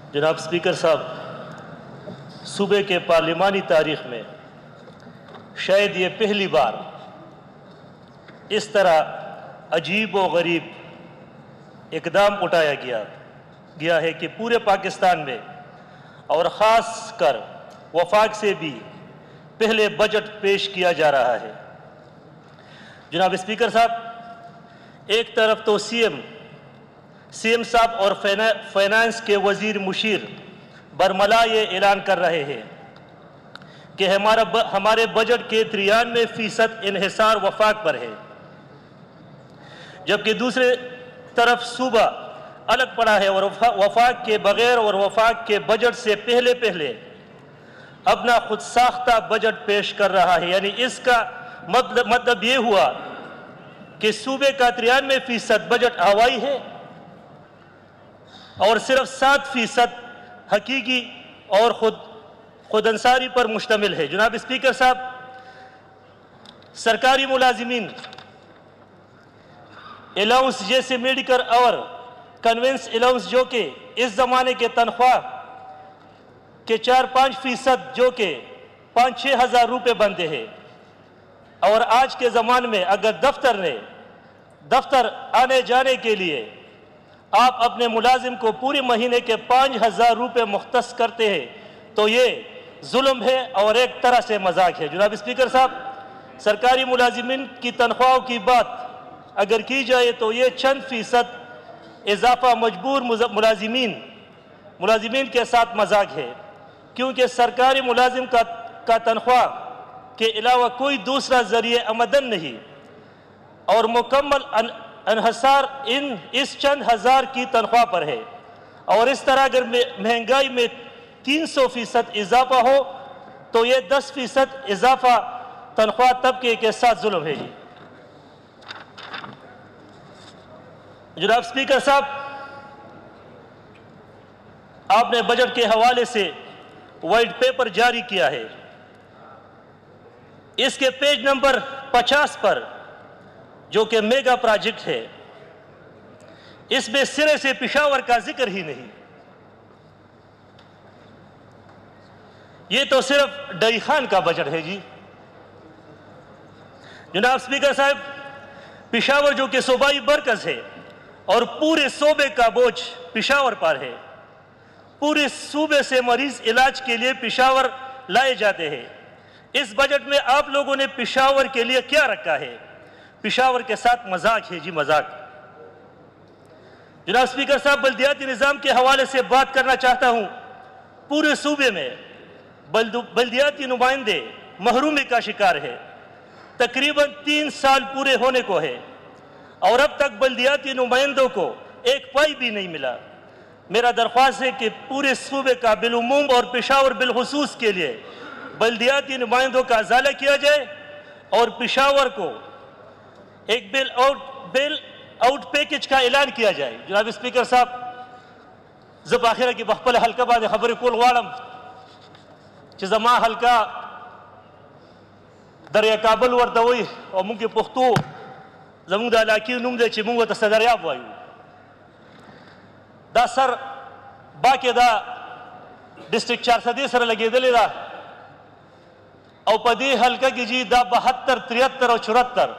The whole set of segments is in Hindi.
जनाब स्पीकर साहब, सूबे के पार्लिमानी तारीख में शायद ये पहली बार इस तरह अजीब व गरीब इकदाम उठाया गया है कि पूरे पाकिस्तान में और ख़ास कर वफाक से भी पहले बजट पेश किया जा रहा है। जनाब स्पीकर साहब, एक तरफ तो सीएम साहब और फाइनेंस के वजीर मुशीर बरमला ये ऐलान कर रहे हैं कि हमारे बजट के 93% इन्हिसार वफाक पर है, जबकि दूसरे तरफ सूबा अलग पड़ा है और वफाक के बगैर और वफाक के बजट से पहले अपना खुद साख्ता बजट पेश कर रहा है। यानी इसका मतलब ये हुआ कि सूबे का 93% बजट हवाई है और सिर्फ 7% हकीकी और खुद अंसारी पर मुश्तमिल है। जनाब स्पीकर साहब, सरकारी मुलाजिमीन अलाउंस जैसे मेडिकल और कन्वेंस अलाउंस जो कि इस ज़माने के तनख्वाह के 4-5% जो कि 5-6 हज़ार रुपये बनते हैं, और आज के ज़माने में अगर दफ्तर आने जाने के लिए आप अपने मुलाजिम को पूरे महीने के 5,000 रुपये मुख्तस करते हैं तो ये जुल्म है और एक तरह से मजाक है। जनाब स्पीकर साहब, सरकारी मुलाजिमीन की तनख्वाहों की बात अगर की जाए तो ये चंद फीसद इजाफा मजबूर मुलाजिमीन के साथ मजाक है, क्योंकि सरकारी मुलाजिम का तनख्वाह के अलावा कोई दूसरा जरिए आमदन नहीं और मुकम्मल अनहसार इस चंद हज़ार की तनख्वाह पर है। और इस तरह अगर महंगाई में 300% इजाफा हो तो ये 10% इजाफा तनख्वाह तबके के साथ जुल्म है। जी जनाब स्पीकर साहब, आपने बजट के हवाले से वाइट पेपर जारी किया है। इसके पेज नंबर 50 पर जो कि मेगा प्रोजेक्ट है, इसमें सिरे से पेशावर का जिक्र ही नहीं। ये तो सिर्फ डई खान का बजट है। जी जनाब स्पीकर साहब, पेशावर जो कि सूबाई मरकज है और पूरे सूबे का बोझ पेशावर पर है। पूरे सूबे से मरीज इलाज के लिए पेशावर लाए जाते हैं। इस बजट में आप लोगों ने पेशावर के लिए क्या रखा है? पेशावर के साथ मजाक है। जी मजाक। जनाब स्पीकर साहब, बल्दियाती निज़ाम के हवाले से बात करना चाहता हूं। पूरे सूबे में बल्दियाती नुमाइंदे महरूमी का शिकार है। तकरीबन 3 साल पूरे होने को है और अब तक बल्दियाती नुमाइंदों को एक पाई भी नहीं मिला। मेरा दरख्वास्त है कि पूरे सूबे का बिलुमूम और पेशावर बिलखुसूस के लिए बल्दियाती नुमाइंदों का अजाला किया जाए और पेशावर को एक बेल आउट पैकेज का ऐलान किया जाए। जनाब स्पीकर साहब, जब आखिर की बखपल हल्का बाद खबर कोल वाड़म जमा हल्का दरिया काबल वर्दवई और मुंह के पुख्तू जमूद इलाकी नुम दे ची मुंह तदरियाब वायु दा सर बाके दा डिस्ट्रिक्ट 4 सर लगे दले दा और पदी हल्का की जी दा 72, 73 और 74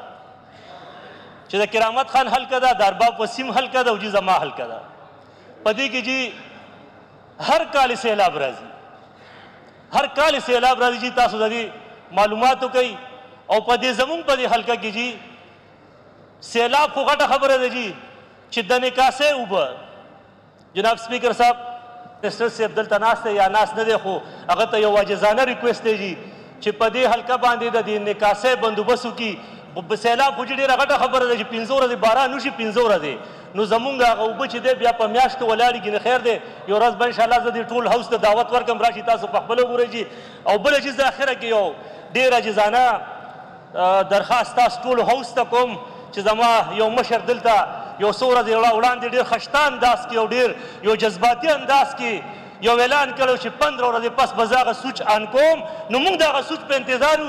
चिदा किरामत खान हल्का दा दारबाब वसीम हल्का दा उजी जमा हल्का दा पदी की जी हर काल सैलाब राजी जी तासु दी मालूमात कई और पदी जमुन पदी हल्का की जी सैलाब को घटा खबर है जी चिदने का से ऊपर। जनाब स्पीकर साहब, से अब्दुल तनास या नास न देखो अगर तो ये वाजिजाना रिक्वेस्ट है जी चिपदे हल्का बांधे दी निकासे बंदोबस्तु की सैलाब फुजड़ी रगटा खबर है जी 500 12 नुशी 500 दे नु जमुंगा उब चिदे बिया पम्याश तो वलाड़ी की खैर दे यो रस बन इंशाल्लाह जदी टूल हाउस द दावत वर्कम राशी तासु पखबलो गुरे जी और बले चीज आखिर के यो डेरा जिजाना दरखास्त तास टूल हाउस तकम चिजमा यो मशर दिलता यो सोरा दे उड़ान दे डेर खश्ता अंदाज की और डेर यो जज्बाती अंदाज की यो ऐलान करो कि 15 दे पस बजागा सूच आनकोम नुमुंग दा सूच पे इंतजारू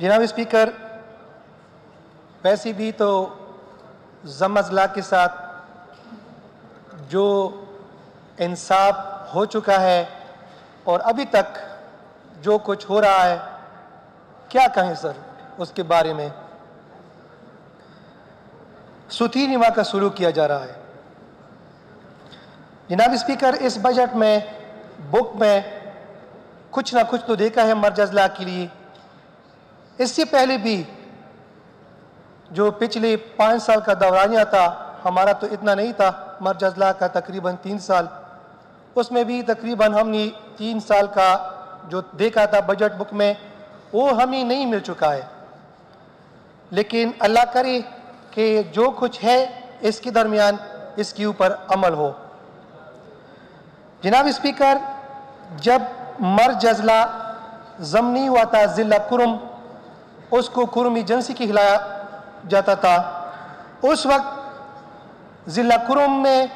जनाब स्पीकर वैसे भी तो ज़म अज़ला के साथ जो इंसाफ हो चुका है और अभी तक जो कुछ हो रहा है क्या कहें सर उसके बारे में सूती निमा का शुरू किया जा रहा है जनाब स्पीकर इस बजट में बुक में कुछ ना कुछ तो देखा है मर्ज अज़ला के लिए इससे पहले भी जो पिछले 5 साल का दौरानिया था हमारा तो इतना नहीं था मर्ज अज़ला का तकरीबन 3 साल उसमें भी तकरीबन हमने 3 साल का जो देखा था बजट बुक में वो हमें नहीं मिल चुका है लेकिन अल्लाह करे कि जो कुछ है इसके दरमियान इसके ऊपर अमल हो जनाब स्पीकर जब मर्ज अज़ला ज़मनी हुआ था ज़िला कुरम उसको कुरम एजेंसी की खिलाया जाता था उस वक्त ज़िला कुरम में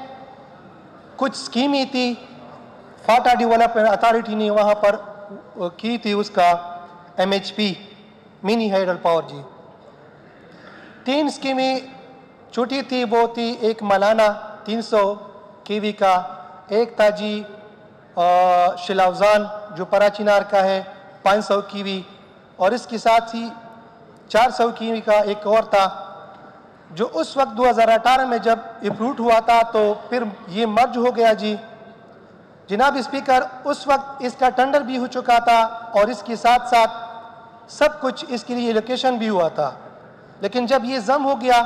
कुछ स्कीमें थी फाटा डेवलपमेंट अथॉरिटी ने वहाँ पर की थी उसका MHP मिनी हाइडल पावर जी 3 स्कीमें छोटी थी वो थी एक मलाना 300 kV का एक था जी शिलावजान जो पराचिनार का है 500 kV और इसके साथ ही 400 kV का एक और था जो उस वक्त 2018 में जब अप्रूव हुआ था तो फिर ये मर्ज हो गया जी जनाब स्पीकर उस वक्त इसका टेंडर भी हो चुका था और इसके साथ साथ सब कुछ इसके लिए एलोकेशन भी हुआ था लेकिन जब ये जम हो गया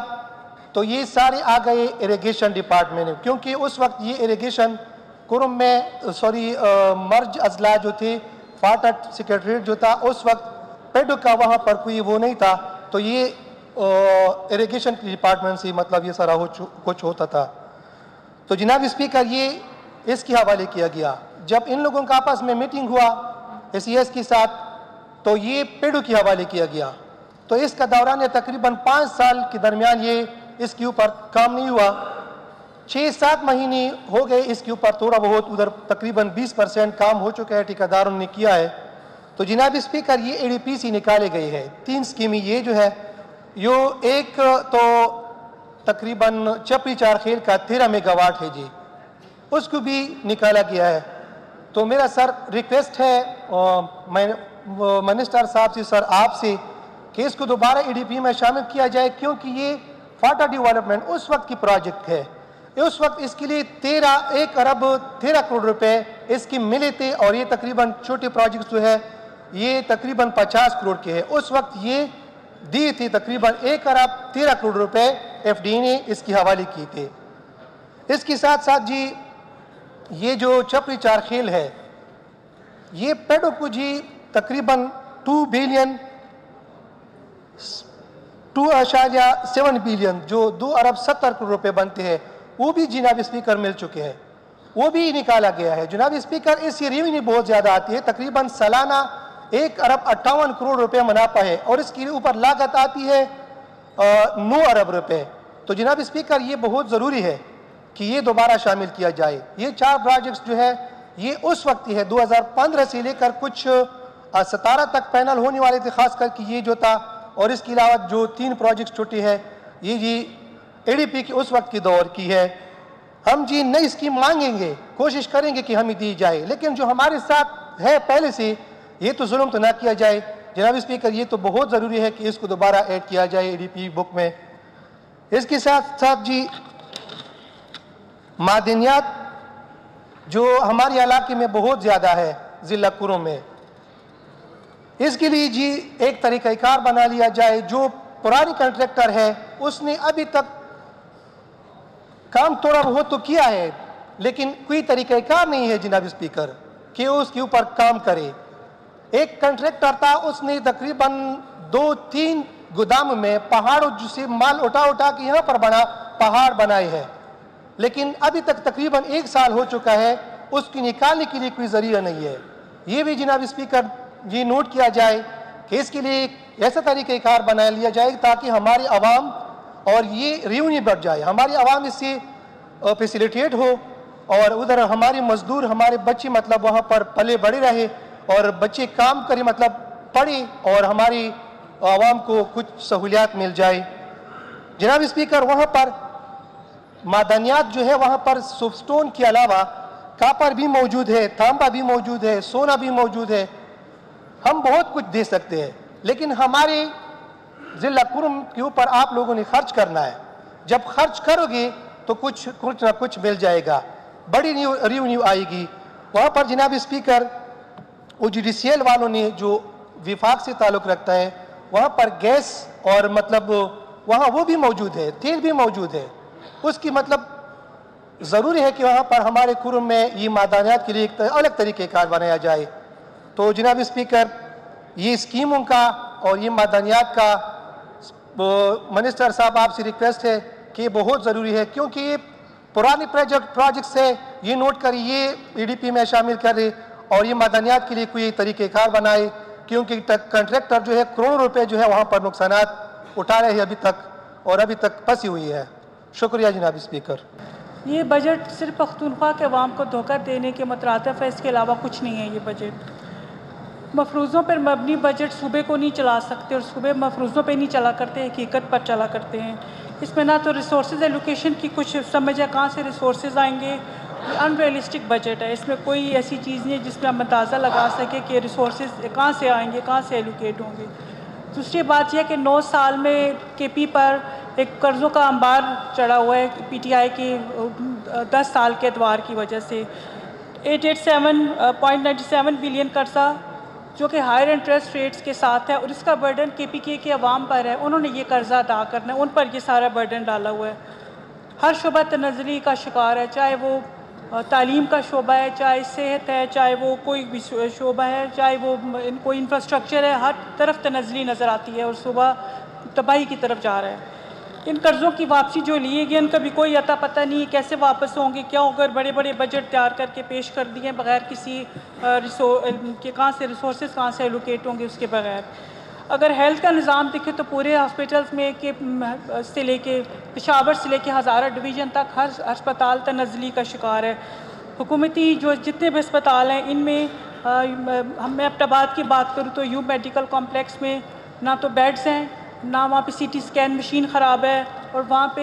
तो ये सारे आ गए इरिगेशन डिपार्टमेंट में क्योंकि उस वक्त ये इरिगेशन कुरम में मर्ज अज़ला जो थे फाटट सेक्रेटरीट जो था उस वक्त पेडो का वहाँ पर कोई वो नहीं था तो ये इरिगेशन के डिपार्टमेंट से मतलब ये सारा कुछ होता था तो जनाब स्पीकर ये इसके हवाले किया गया जब इन लोगों का आपस में मीटिंग हुआ SES के साथ तो ये पेडो के हवाले किया गया तो इसका दौरान तकरीबन 5 साल के दरमियान ये इसके ऊपर काम नहीं हुआ 6-7 महीने हो गए इसके ऊपर थोड़ा बहुत उधर तकरीबन 20% काम हो चुका है ठेकेदारों ने किया है तो जनाब स्पीकर ये ADPC निकाले गए हैं 3 स्कीमें ये जो है यो एक तो तकरीबन चपरी चार खेल का 13 मेगावाट है जी उसको भी निकाला गया है तो मेरा सर रिक्वेस्ट है मिनिस्टर साहब से सर आपसे कि इसको दोबारा ADP में शामिल किया जाए क्योंकि ये फाटा डेवलपमेंट उस वक्त की प्रोजेक्ट है उस वक्त इसके लिए 1 अरब 13 करोड़ रुपए इसके मिले थे और ये तकरीबन छोटे प्रोजेक्ट जो है ये तकरीबन 50 करोड़ के हैं उस वक्त ये दिए थे तकरीबन 1 अरब 13 करोड़ रुपए FD ने इसके हवाले किए थे इसके साथ साथ जी ये जो चपरी चार खेल है ये पेडो को जी तकरीबन 2 बिलियन 2.7 बिलियन जो 2 अरब 70 करोड़ रुपए बनते हैं वो भी जनाब स्पीकर मिल चुके हैं वो भी निकाला गया है जनाब स्पीकर इससे रेवेन्यू बहुत ज़्यादा आती है तकरीबन सालाना 1 अरब 58 करोड़ रुपए मुनाफा है और इसके ऊपर लागत आती है 9 अरब रुपए तो जनाब स्पीकर ये बहुत ज़रूरी है कि ये दोबारा शामिल किया जाए ये 4 प्रोजेक्ट्स जो है ये उस वक्त ही है 2015 से लेकर कुछ 17 तक पैनल होने वाले थे खास करके ये जो था और इसके अलावा जो 3 प्रोजेक्ट्स छोटे हैं ये जी ADP की उस वक्त की दौर की है हम जी नई स्कीम मांगेंगे कोशिश करेंगे कि हमें दी जाए लेकिन जो हमारे साथ है पहले से ये तो जुल्म तो ना किया जाए जनाब स्पीकर ये तो बहुत ज़रूरी है कि इसको दोबारा ऐड किया जाए ADP बुक में इसके साथ साथ जी मादनियात जो हमारे इलाके में बहुत ज़्यादा है ज़िला कुरम में इसके लिए जी एक तरीक़ाकार बना लिया जाए जो पुरानी कॉन्ट्रैक्टर है उसने अभी तक काम थोड़ा बहुत तो किया है लेकिन कोई तरीक़ाकार नहीं है जनाब स्पीकर कि उसके ऊपर काम करे। एक कंट्रैक्टर था, उसने तकरीबन 2-3 गोदाम में पहाड़ों से माल उठा उठा के यहाँ पर बना पहाड़ बनाए हैं, लेकिन अभी तक तकरीबन 1 साल हो चुका है, उसकी निकालने के लिए कोई जरिया नहीं है। ये भी जनाब स्पीकर ये नोट किया जाए कि इसके लिए एक ऐसा तरीक़ेकार बना लिया जाए ताकि हमारी आवाम और ये रेवेन्यू बढ़ जाए, हमारी आवाम इससे फैसिलिटेट हो और उधर हमारे मजदूर, हमारे बच्चे मतलब वहाँ पर पले बढ़े रहे और बच्चे काम करें, मतलब पढ़े और हमारी आवाम को कुछ सहूलियात मिल जाए। जनाब स्पीकर, वहाँ पर मादनियात जो है वहाँ पर सोपस्टोन के अलावा कापर भी मौजूद है, तांबा भी मौजूद है, सोना भी मौजूद है। हम बहुत कुछ दे सकते हैं, लेकिन हमारे ज़िला कुर्म के ऊपर आप लोगों ने खर्च करना है। जब खर्च करोगे तो कुछ ना कुछ मिल जाएगा, बड़ी रेवेन्यू आएगी। वहाँ पर जनाब स्पीकर, वो जुडिशियल वालों ने जो विफाक से ताल्लुक़ रखता है, वहाँ पर गैस और मतलब वहाँ वो भी मौजूद है, तेल भी मौजूद है। उसकी मतलब ज़रूरी है कि वहाँ पर हमारे कुर्म में ये मादानियात के लिए एक अलग तरीक़ेकार बनाया जाए। तो जनाब स्पीकर, ये स्कीमों का और ये मादानियात का मिनिस्टर साहब आपसे रिक्वेस्ट है कि बहुत ज़रूरी है, क्योंकि ये पुराने प्रोजेक्ट से ये नोट कर ये EDP में शामिल करे और ये मादानियात के लिए कोई तरीक़ेकार बनाए, क्योंकि कंट्रैक्टर जो है करोड़ों रुपए जो है वहाँ पर नुकसानात उठा रहे हैं अभी तक, और अभी तक फंसी हुई है। शुक्रिया जनाब स्पीकर। ये बजट सिर्फ पख्तूनख्वा के अवाम को धोखा देने के मुतरादिफ है, इसके अलावा कुछ नहीं है। ये बजट मफरूज़ों पर मबनी बजट सूबे को नहीं चला सकते और सूबे मफरूज़ों पर नहीं चला करते, हकीकत पर चला करते हैं। इसमें ना तो रिसोर्सेज एलोकेशन की कुछ समझ है, कहाँ से रिसोर्सेज आएंगे। अनरियलिस्टिक बजट है, इसमें कोई ऐसी चीज़ नहीं है जिसमें हम अंदाज़ा लगा सके कि रिसोर्सेज कहाँ से आएंगे, कहाँ से एलोकेट होंगे। दूसरी बात यह कि 9 साल में KP पर एक कर्ज़ों का अंबार चढ़ा हुआ है PTI की 10 साल के एतवार की वजह से। 887.97 बिलियन कर्जा जो कि हायर इंटरेस्ट रेट्स के साथ है, और इसका बर्डन KPK के अवाम पर है। उन्होंने ये कर्जा अदा करना है, उन पर ये सारा बर्डन डाला हुआ है। हर शोबा तनज़्ज़ुली का शिकार है, चाहे वो तालीम का शोबा है, चाहे सेहत है, चाहे वो कोई भी शोबा है, चाहे वो कोई इंफ्रास्ट्रक्चर है, हर तरफ तनज़्ज़ुली नज़र आती है और शोबा तबाही की तरफ जा रहा है। इन कर्ज़ों की वापसी जो लिए गए उनका भी कोई अता पता नहीं है, कैसे वापस होंगे, क्या होगा। बड़े बड़े बजट तैयार करके पेश कर दिए बगैर किसी के कहाँ से रिसोर्सेज कहाँ से एलोकेट होंगे उसके बगैर। अगर हेल्थ का निज़ाम देखें तो पूरे हॉस्पिटल्स में के से लेके पेशावर से लेके हज़ारा डिवीज़न तक हर अस्पताल तनज़्ज़ुली का शिकार है। हुकूमती जो जितने भी अस्पताल हैं इनमें मैं अब्टाबाद की बात करूँ तो यू मेडिकल कॉम्प्लेक्स में ना तो बेड्स हैं, ना वहाँ पे CT स्कैन मशीन ख़राब है, और वहाँ पे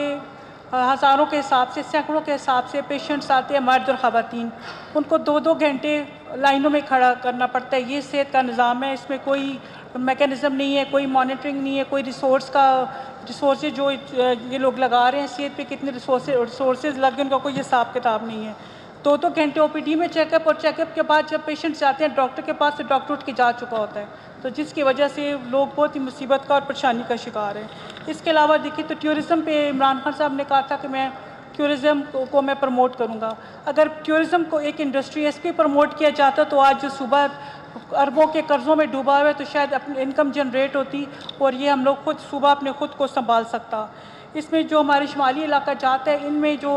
हज़ारों के हिसाब से, सैकड़ों के हिसाब से पेशेंट्स आते हैं, मर्द और ख़वातीन। उनको 2-2 घंटे लाइनों में खड़ा करना पड़ता है। ये सेहत का निज़ाम है, इसमें कोई मैकेनिज़्म नहीं है, कोई मॉनिटरिंग नहीं है, कोई रिसोर्सेज जो ये लोग लगा रहे हैं सेहत पे कितने रिसोर्सेज लग गए उनका कोई हिसाब किताब नहीं है। 2-2 घंटे OPD में चेकअप, और चेकअप के बाद जब पेशेंट्स जाते हैं डॉक्टर के पास तो डॉक्टर उठ के जा चुका होता है, तो जिसकी वजह से लोग बहुत ही मुसीबत का और परेशानी का शिकार हैं। इसके अलावा देखिए तो टूरिज़म पे इमरान खान साहब ने कहा था कि मैं टूरिज़म को मैं प्रमोट करूँगा। अगर टूरिज़म को एक इंडस्ट्री इस पर प्रमोट किया जाता तो आज जो सूबा अरबों के कर्ज़ों में डूबा हुआ है तो शायद अपनी इनकम जनरेट होती और ये हम लोग सूबा अपने ख़ुद को संभाल सकता। इसमें जो हमारे शुमाली इलाका जाता है इनमें जो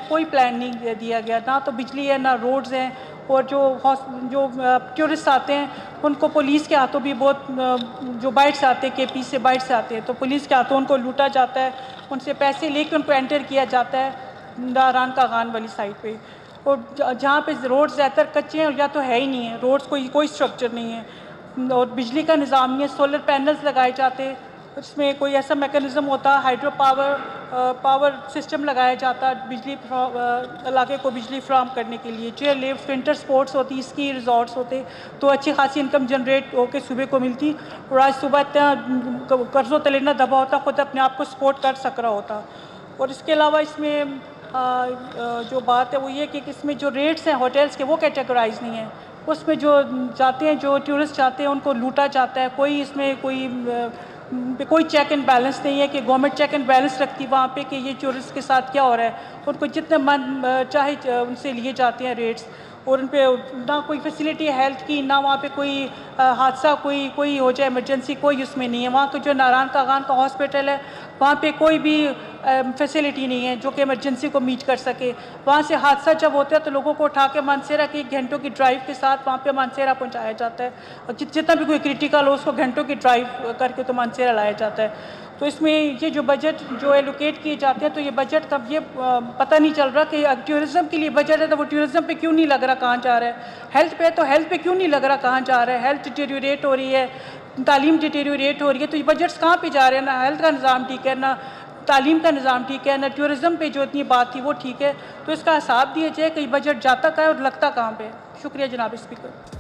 कोई प्लान नहीं दिया गया, ना तो बिजली है ना रोड्स हैं, और जो टूरिस्ट आते हैं उनको पुलिस के हाथों भी बहुत जो बाइट से आते हैं KP से बाइट से आते हैं तो पुलिस के हाथों उनको लूटा जाता है, उनसे पैसे लेकर उनको एंटर किया जाता है दारान का गान वाली साइड पे। और जहाँ पे रोड्स ज़्यादातर कच्चे हैं या तो है ही नहीं है रोड्स, कोई स्ट्रक्चर नहीं है, और बिजली का निज़ाम नहीं है। सोलर पैनल्स लगाए जाते, उसमें कोई ऐसा मैकेनिज़्म होता, हाइड्रो पावर सिस्टम लगाया जाता बिजली इलाके को बिजली फ्राहम करने के लिए। चेयर लिफ्ट, विंटर स्पोर्ट्स होती, स्की रिजॉर्ट्स होते तो अच्छी खासी इनकम जनरेट होकर सूबे को मिलती, और आज सुबह इतना कर्ज़ों तले ना दबा होता, ख़ुद अपने आप को सपोर्ट कर सक रहा होता। और इसके अलावा इसमें जो बात है वो ये कि इसमें जो रेट्स हैं होटल्स के वो कैटेगराइज नहीं है, उसमें जो जाते हैं जो टूरिस्ट जाते हैं उनको लूटा जाता है। कोई इसमें कोई चेक एंड बैलेंस नहीं है कि गवर्नमेंट चेक एंड बैलेंस रखती वहाँ पे कि ये टूरिस्ट के साथ क्या हो रहा है। उनको जितने मन चाहे उनसे लिए जाते हैं रेट्स, और उन पर ना कोई फैसिलिटी है हेल्थ की, ना वहाँ पे कोई हादसा कोई हो जाए इमरजेंसी, कोई उसमें नहीं है। वहाँ का जो नारायण कागान का हॉस्पिटल है वहाँ पे कोई भी फैसिलिटी नहीं है जो कि इमरजेंसी को मीट कर सके। वहाँ से हादसा जब होता है तो लोगों को उठा के मानसेरा की घंटों की ड्राइव के साथ वहाँ पे मानसेरा पहुँचाया जाता है, और जितना भी कोई क्रिटिकल हो उसको घंटों की ड्राइव करके तो मानसेरा लाया जाता है। तो इसमें ये जो बजट जो एलोकेट किए जाते हैं, तो ये बजट तब ये पता नहीं चल रहा कि टूरिज़्म के लिए बजट है तो वो टूरिज़्म पे क्यों नहीं लग रहा कहाँ जा रहा है, हेल्थ पे तो हेल्थ पे क्यों नहीं लग रहा कहाँ जा रहा है, हेल्थ डिटेरियोरेट हो रही है, तालीम डिटेरियोरेट हो रही है, तो ये बजट्स कहाँ पे जा रहे हैं? ना हेल्थ का निज़ाम ठीक है, ना तालीम का निज़ाम ठीक है, ना टूरिज़्म पे जो इतनी बात थी वो ठीक है। तो इसका हिसाब दिया जाए कि बजट जाता कहाँ है और लगता कहाँ पे। शुक्रिया जनाब स्पीकर।